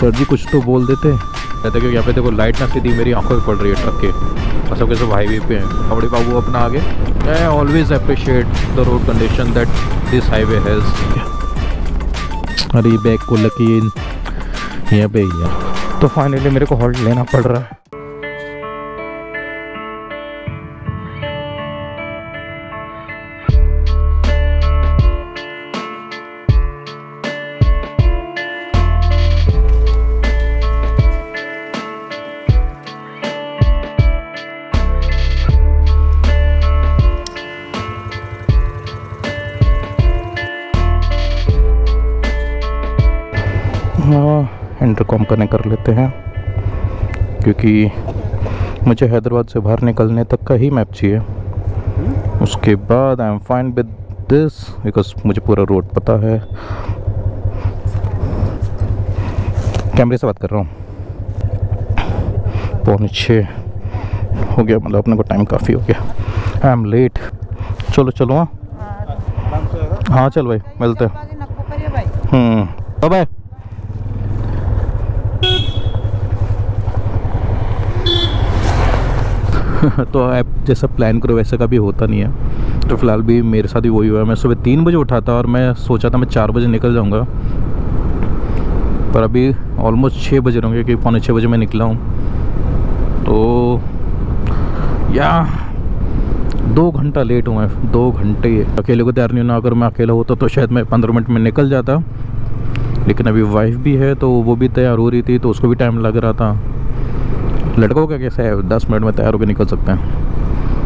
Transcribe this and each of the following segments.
Sir जी कुछ तो बोल देते कहते कि यहाँ पे देखो लाइट ना सीधी मेरी आंखों में पड़ रही है ट्रक के, और सब के सब हाईवे पे हैं। कबड्डी बाबू अपना आगे। I always appreciate the road condition that this highway has. अरे बैग को लकी यहाँ पे ही है। तो फाइनली मेरे को हॉल्ट लेना पड़ रहा है। इंटरकॉम कनेक्ट कर लेते हैं क्योंकि मुझे हैदराबाद से बाहर निकलने तक का ही मैप चाहिए। उसके बाद I am fine with this because मुझे पूरा रोड पता है। कैमरे से बात कर रहा हूँ। 5:45 हो गया, मतलब अपने को टाइम काफ़ी हो गया। I am late. चलो चलो। हाँ चल भाई मिलते हैं। बाय। तो आप जैसा प्लान करो वैसा कभी होता नहीं है। तो फिलहाल भी मेरे साथ ही वही हुआ है। मैं सुबह 3 बजे उठा था और मैं सोचा था मैं 4 बजे निकल जाऊंगा, पर अभी ऑलमोस्ट 6 बजे होंगे कि 5:45 बजे मैं निकला हूँ। तो या 2 घंटा लेट हूँ मैं। 2 घंटे अकेले को तैयार नहीं होना। अगर मैं अकेला होता तो शायद मैं 15 मिनट में निकल जाता, लेकिन अभी वाइफ भी है तो वो भी तैयार हो रही थी तो उसको भी टाइम लग रहा था। लड़कों का कैसा है 10 मिनट में तैयार होकर निकल सकते हैं,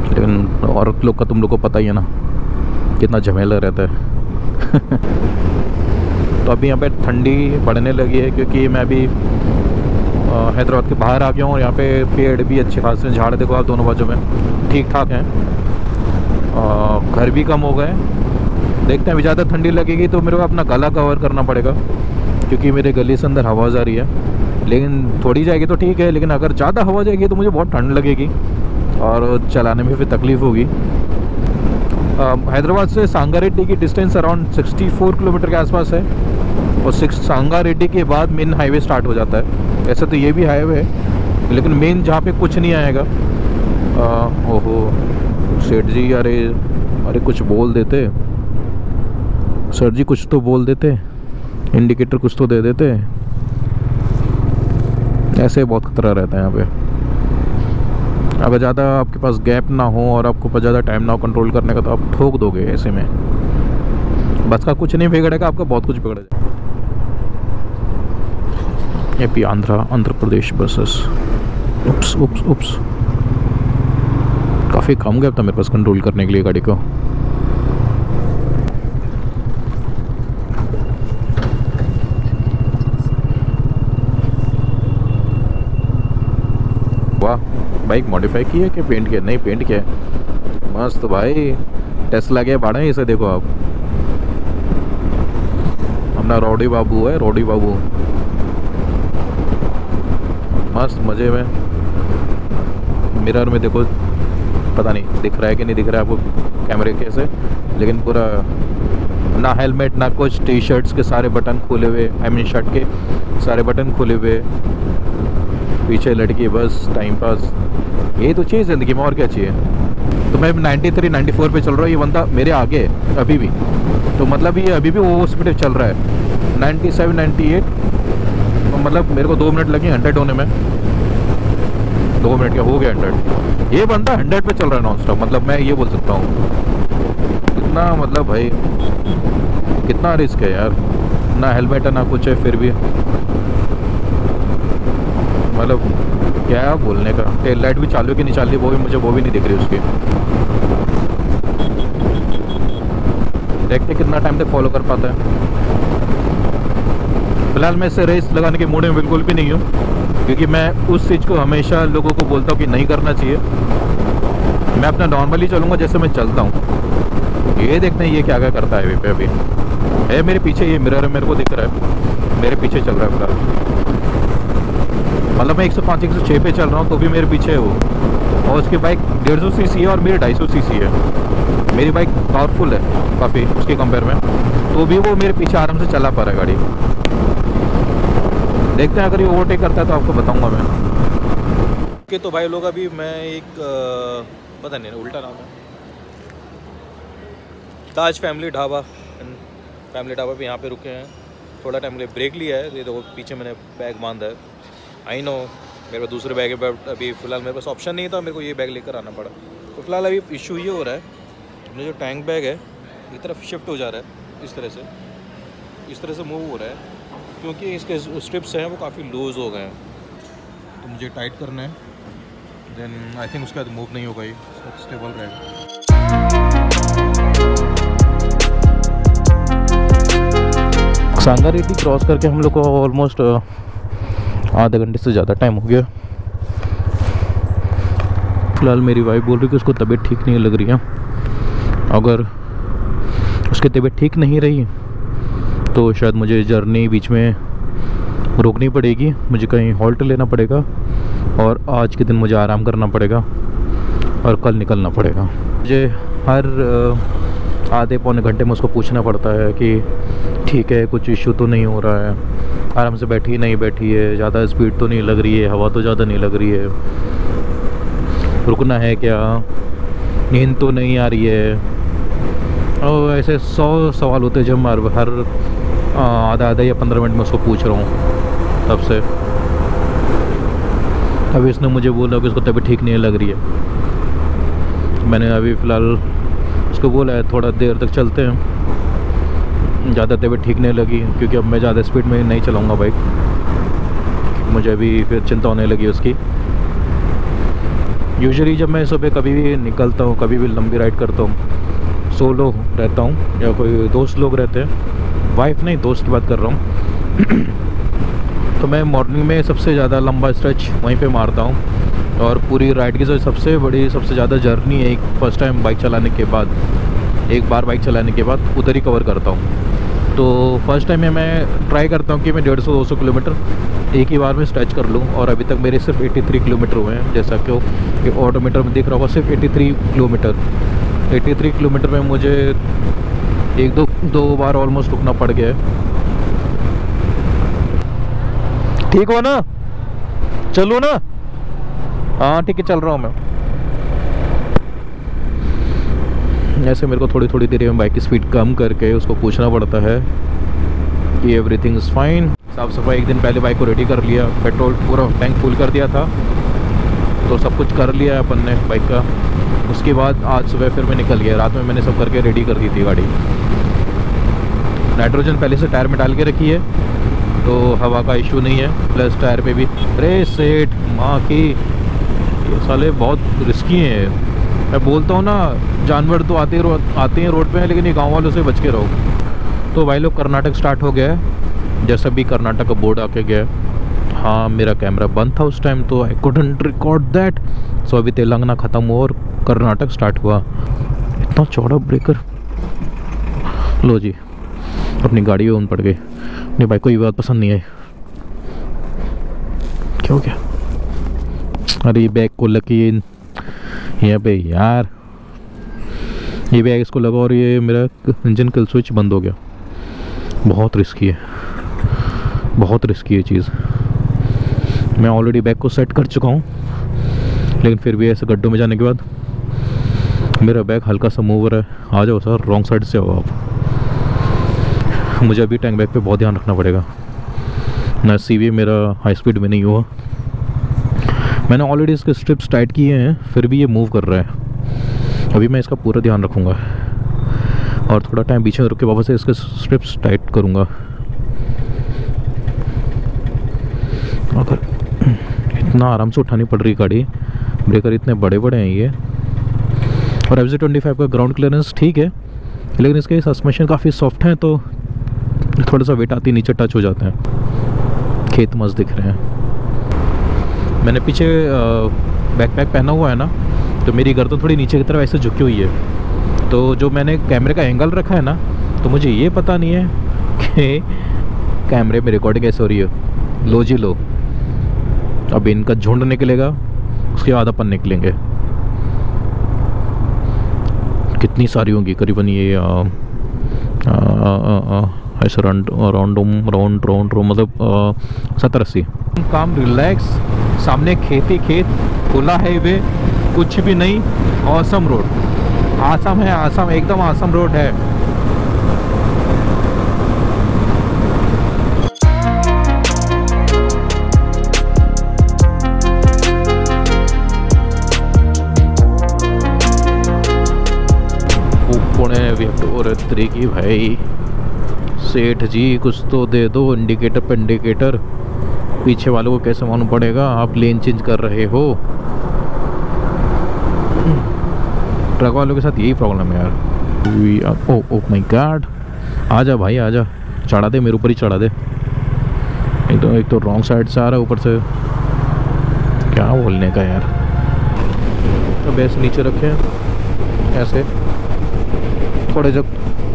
लेकिन औरत लोग का तुम लोग को पता ही है ना कितना झमेला रहता है। तो अभी यहाँ पे ठंडी बढ़ने लगी है क्योंकि मैं अभी हैदराबाद के बाहर आ गया हूँ और यहाँ पे पेड़ भी अच्छे खासे झाड़ देखो आप दोनों बाजू में ठीक ठाक हैं। घर भी कम हो गए। देखते हैं अभी ज़्यादा ठंडी लगेगी तो मेरे को अपना गला कवर करना पड़ेगा क्योंकि मेरे गले से अंदर हवा जा रही है। लेकिन थोड़ी जाएगी तो ठीक है, लेकिन अगर ज़्यादा हवा जाएगी तो मुझे बहुत ठंड लगेगी और चलाने में फिर तकलीफ़ होगी। हैदराबाद से सांगारेड्डी की डिस्टेंस अराउंड 64 किलोमीटर के आसपास है और सांगारेड्डी के बाद मेन हाईवे स्टार्ट हो जाता है। ऐसे तो ये भी हाईवे है लेकिन मेन जहाँ पे कुछ नहीं आएगा। ओहो सेठ जी, अरे कुछ बोल देते सर जी, कुछ तो बोल देते, इंडिकेटर कुछ तो दे देते। ऐसे बहुत खतरा रहता है यहाँ पे। अगर ज़्यादा आपके पास गैप ना हो और आपको ज़्यादा टाइम ना हो कंट्रोल करने का तो आप ठोक दोगे ऐसे में। बस का कुछ नहीं बिगड़ेगा, आपका बहुत कुछ बिगड़ जाएगा। AP Andhra Pradesh buses. उप्स उप्स उप्स, काफ़ी कम गैप था मेरे पास कंट्रोल करने के लिए गाड़ी को। वाह, बाइक मॉडिफाई की है कि पेंट किया? नहीं पेंट किया है। मस्त भाई, टेस्ला के भाड़ा है इसे। देखो आप, अपना रॉडी बाबू है, रॉडी बाबू मस्त मज़े में। मिरर में देखो, पता नहीं दिख रहा है कि नहीं दिख रहा है आपको कैमरे के से, लेकिन पूरा ना हेलमेट ना कुछ, टी शर्ट्स के सारे बटन खोले हुए, आई मीन शर्ट के सारे बटन खोले हुए, पीछे लड़की, बस टाइम पास। यही तो चाहिए ज़िंदगी में, और क्या चाहिए। तो मैं 93 94 पे चल रहा हूँ, ये बंदा मेरे आगे है अभी भी, तो मतलब ये अभी भी वो स्पीड चल रहा है 97 98। तो मतलब मेरे को 2 मिनट लगे 100 होने में। 2 मिनट क्या हो गया 100। ये बंदा 100 पे चल रहा है नॉन स्टॉप। मतलब मैं ये बोल सकता हूँ कितना, मतलब भाई कितना रिस्क है यार। ना हेलमेट है ना कुछ है, फिर भी मतलब क्या बोलने का। टेल लाइट भी चालू की नहीं चालू, वो भी नहीं दिख रही उसकी। देखते कितना टाइम तक फॉलो कर पाता है। फिलहाल मैं इससे रेस लगाने के मूड में बिल्कुल भी नहीं हूँ, क्योंकि मैं उस चीज़ को हमेशा लोगों को बोलता हूँ कि नहीं करना चाहिए। मैं अपना नॉर्मली चलूँगा जैसे मैं चलता हूँ। ये देखते हैं ये क्या क्या करता है। पे अभी है मेरे पीछे, ये मिरर मेरे को दिख रहा है, मेरे पीछे चल रहा है फिलहाल। मतलब मैं 105 106 पे चल रहा हूँ तो भी मेरे पीछे है वो। और उसकी बाइक 150 सीसी है और मेरी 250 सीसी है। मेरी बाइक पावरफुल है काफ़ी उसके कंपेयर में, तो भी वो मेरे पीछे आराम से चला पा रहा है गाड़ी। देखते हैं, अगर ये ओवरटेक करता है तो आपको बताऊंगा मैं। ओके तो भाई लोग अभी मैं एक पता नहीं उल्टा नाम है, ताज फैमिली ढाबा, फैमिली ढाबा पे यहाँ पे रुके हैं। थोड़ा टाइम लिए ब्रेक लिया है। ये देखो पीछे मैंने बैग बांधा है। आई नो मेरे पास दूसरे बैग है, बट अभी फ़िलहाल मेरे पास ऑप्शन नहीं था, मेरे को ये बैग लेकर आना पड़ा। तो फिलहाल अभी इशू ये हो रहा है, अपने जो टैंक बैग है एक तरफ शिफ्ट हो जा रहा है, इस तरह से मूव हो रहा है, क्योंकि इसके स्ट्रिप्स हैं वो काफ़ी लूज़ हो गए हैं। तो मुझे टाइट करना है, देन आई थिंक उसके बाद मूव नहीं होगा, ये स्टेबल रहेगा। सांगारेड्डी क्रॉस करके हम लोग को ऑलमोस्ट आधे घंटे से ज़्यादा टाइम हो गया। फिलहाल मेरी वाइफ बोल रही है कि उसको तबीयत ठीक नहीं लग रही है। अगर उसकी तबीयत ठीक नहीं रही तो शायद मुझे जर्नी बीच में रोकनी पड़ेगी, मुझे कहीं हॉल्ट लेना पड़ेगा, और आज के दिन मुझे आराम करना पड़ेगा और कल निकलना पड़ेगा। मुझे हर आधे पौने घंटे में उसको पूछना पड़ता है कि ठीक है, कुछ इशू तो नहीं हो रहा है, आराम से बैठी नहीं बैठी है, ज़्यादा स्पीड तो नहीं लग रही है, हवा तो ज़्यादा नहीं लग रही है, रुकना है क्या, नींद तो नहीं आ रही है। और ऐसे 100 सवाल होते हैं जब हर आधा या 15 मिनट में उसको पूछ रहा हूँ तब से। अभी इसने मुझे बोला कि उसको तबीयत ठीक नहीं लग रही है। मैंने अभी फ़िलहाल उसको बोला है थोड़ा देर तक चलते हैं, ज़्यादा तबीयत ठीक नहीं लगी, क्योंकि अब मैं ज़्यादा स्पीड में नहीं चलाऊँगा बाइक, मुझे अभी फिर चिंता होने लगी उसकी। यूजुअली जब मैं सुबह कभी भी निकलता हूँ, कभी भी लंबी राइड करता हूँ, सोलो रहता हूँ या कोई दोस्त लोग रहते हैं, वाइफ नहीं दोस्त की बात कर रहा हूँ तो मैं मॉर्निंग में सबसे ज़्यादा लंबा स्ट्रेच वहीं पे मारता हूँ, और पूरी राइड की जो सबसे बड़ी सबसे ज़्यादा जर्नी है, एक फर्स्ट टाइम बाइक चलाने के बाद, एक बार बाइक चलाने के बाद उधर ही कवर करता हूँ। तो फर्स्ट टाइम में मैं ट्राई करता हूँ कि मैं 150-200 किलोमीटर एक ही बार में स्ट्रेच कर लूँ, और अभी तक मेरे सिर्फ 83 किलोमीटर हुए हैं, जैसा कि ऑडोमीटर में दिख रहा होगा, सिर्फ 83 किलोमीटर। 83 किलोमीटर में मुझे एक दो बार ऑलमोस्ट रुकना पड़ गया है। ठीक हो ना, चलो ना, हाँ ठीक है चल रहा हूँ मैं। ऐसे मेरे को थोड़ी देर में बाइक की स्पीड कम करके उसको पूछना पड़ता है कि एवरीथिंग इज़ फाइन। साफ़ सफाई एक दिन पहले बाइक को रेडी कर लिया, पेट्रोल पूरा टैंक फुल कर दिया था, तो सब कुछ कर लिया अपन ने बाइक का। उसके बाद आज सुबह फिर मैं निकल गया, रात में मैंने सब करके रेडी कर दी थी गाड़ी। नाइट्रोजन पहले से टायर में डाल के रखी है, तो हवा का इशू नहीं है, प्लस टायर पे भी। अरे सेठ माँ की, ये साले बहुत रिस्की हैं। मैं बोलता हूँ ना, जानवर तो आते हैं रोड पे, लेकिन ये गांव वालों से बच के रहो। तो भाई लोग कर्नाटक स्टार्ट हो गया है, जैसा भी कर्नाटक का बोर्ड आके गया। हाँ मेरा कैमरा बंद था उस टाइम, तो आई कुडंट रिकॉर्ड दैट। सो अभी तेलंगाना ख़त्म हुआ और कर्नाटक स्टार्ट हुआ। इतना चौड़ा ब्रेकर, लो जी अपनी गाड़ी ऑन पड़ गई। अपनी बाइक को ये बात पसंद नहीं आई, क्यों क्या? अरे ये बैग को लगी यहाँ पे यार, ये बैग इसको लगा और ये मेरा इंजन किल स्विच बंद हो गया। बहुत रिस्की है, बहुत रिस्की है चीज़। मैं ऑलरेडी बैग को सेट कर चुका हूँ, लेकिन फिर भी ऐसे गड्ढों में जाने के बाद मेरा बैग हल्का सा मूव हो रहा है। आ जाओ सर, रॉन्ग साइड से आओ आप। मुझे अभी टैंक बैग पे बहुत ध्यान रखना पड़ेगा ना। सीवी मेरा हाई स्पीड में नहीं हुआ, मैंने ऑलरेडी इसके स्ट्रिप्स टाइट किए हैं, फिर भी ये मूव कर रहा है। अभी मैं इसका पूरा ध्यान रखूँगा और थोड़ा टाइम पीछे रुक के वापस से इसके स्ट्रिप्स टाइट करूँगा। अगर इतना आराम से उठानी पड़ रही गाड़ी, ब्रेकर इतने बड़े बड़े हैं ये। और FZ25 का ग्राउंड क्लियरेंस ठीक है, लेकिन इसके सस्पेंशन काफ़ी सॉफ्ट हैं, तो थोड़ा सा वेट आती नीचे टच हो जाते हैं। खेत मस्त दिख रहे हैं। मैंने पीछे बैकपैक पहना हुआ है ना, तो मेरी गर्दन थोड़ी नीचे की तरफ ऐसे झुकी हुई है। तो जो मैंने कैमरे का एंगल रखा है ना, तो मुझे ये पता नहीं है कि कैमरे में रिकॉर्डिंग कैसे हो रही है। लो जी लो, अब इनका झुंड निकलेगा, उसके बाद अपन निकलेंगे। कितनी सारी होंगी करीबन ये ऐसे राउंड राउंड मतलब 70-80 काम रिलैक्स। सामने खेत ही खेत, खुला हाईवे, कुछ भी नहीं। ऑसम रोड, आसम है, आसम एकदम आसम रोड है। पुणे विक्टोर थ्री की भाई, सेठ जी कुछ तो दे दो, इंडिकेटर पे इंडिकेटर। पीछे वालों को कैसे मालूम पड़ेगा आप लेन चेंज कर रहे हो। ट्रक वालों के साथ यही प्रॉब्लम है यार। ओ माय गॉड, आजा भाई आजा, चढ़ा दे मेरे ऊपर ही चढ़ा दे। एक तो रॉन्ग साइड से आ रहा है, ऊपर से क्या बोलने का यार। तो बेस नीचे रखे ऐसे, थोड़े जब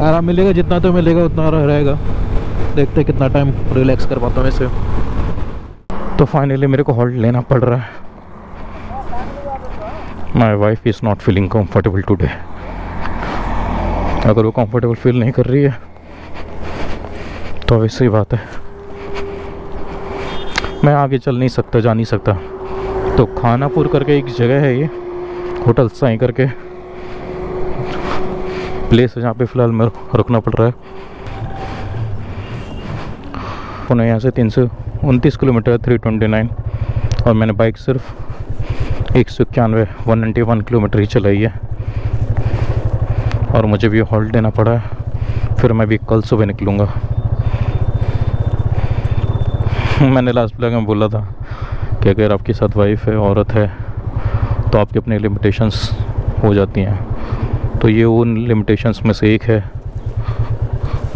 आराम मिलेगा, जितना तो मिलेगा उतना रहेगा। देखते कितना टाइम रिलैक्स कर पाता हूँ ऐसे। तो फाइनली मेरे को हॉल्ट लेना पड़ रहा है। My wife is not feeling comfortable today. अगर वो कंफर्टेबल फील नहीं कर रही है तो वैसे ही बात है, मैं आगे चल नहीं सकता, जा नहीं सकता। तो खानापुर करके एक जगह है, ये होटल साई करके प्लेस है जहाँ पे फ़िलहाल मेरे रुकना पड़ रहा है। पुणे यहाँ से 329 किलोमीटर, 329, और मैंने बाइक सिर्फ 191 किलोमीटर ही चलाई है। और मुझे भी हॉल्ट देना पड़ा है, फिर मैं भी कल सुबह निकलूँगा। मैंने लास्ट ब्लॉग में बोला था कि अगर आपके साथ वाइफ है, औरत है, तो आपकी अपनी लिमिटेशंस हो जाती हैं। तो ये उन लिमिटेशंस में से एक है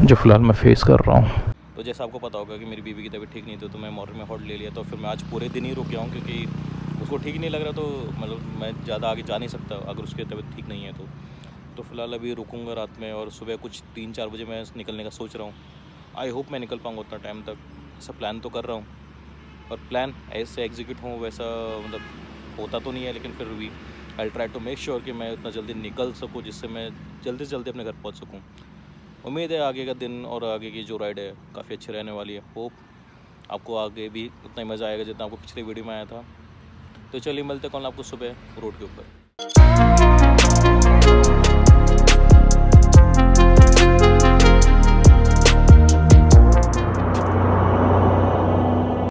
जो फ़िलहाल मैं फेस कर रहा हूँ। तो जैसा आपको पता होगा कि मेरी बीवी की तबीयत ठीक नहीं थी, तो मैं मॉर्निंग में हॉल्ट ले लिया। तो फिर मैं आज पूरे दिन ही रुक गया हूँ, क्योंकि उसको ठीक नहीं लग रहा। तो मतलब मैं ज़्यादा आगे जा नहीं सकता अगर उसकी तबीयत ठीक नहीं है तो फ़िलहाल अभी रुकूंगा रात में, और सुबह कुछ 3-4 बजे मैं निकलने का सोच रहा हूँ। आई होप मैं निकल पाऊँगा उतना टाइम तक। ऐसा प्लान तो कर रहा हूँ, और प्लान ऐसे एग्जीक्यूट हो वैसा मतलब होता तो नहीं है, लेकिन फिर भी I try to make sure कि मैं उतना जल्दी निकल सकूँ, जिससे मैं जल्दी से जल्दी अपने घर पहुँच सकूँ। उम्मीद है आगे का दिन और आगे की जो राइड है काफ़ी अच्छी रहने वाली है। होप आपको आगे भी उतना ही मज़ा आएगा जितना आपको पिछले वीडियो में आया था। तो चलिए मिलते कल आपको सुबह रोड के ऊपर।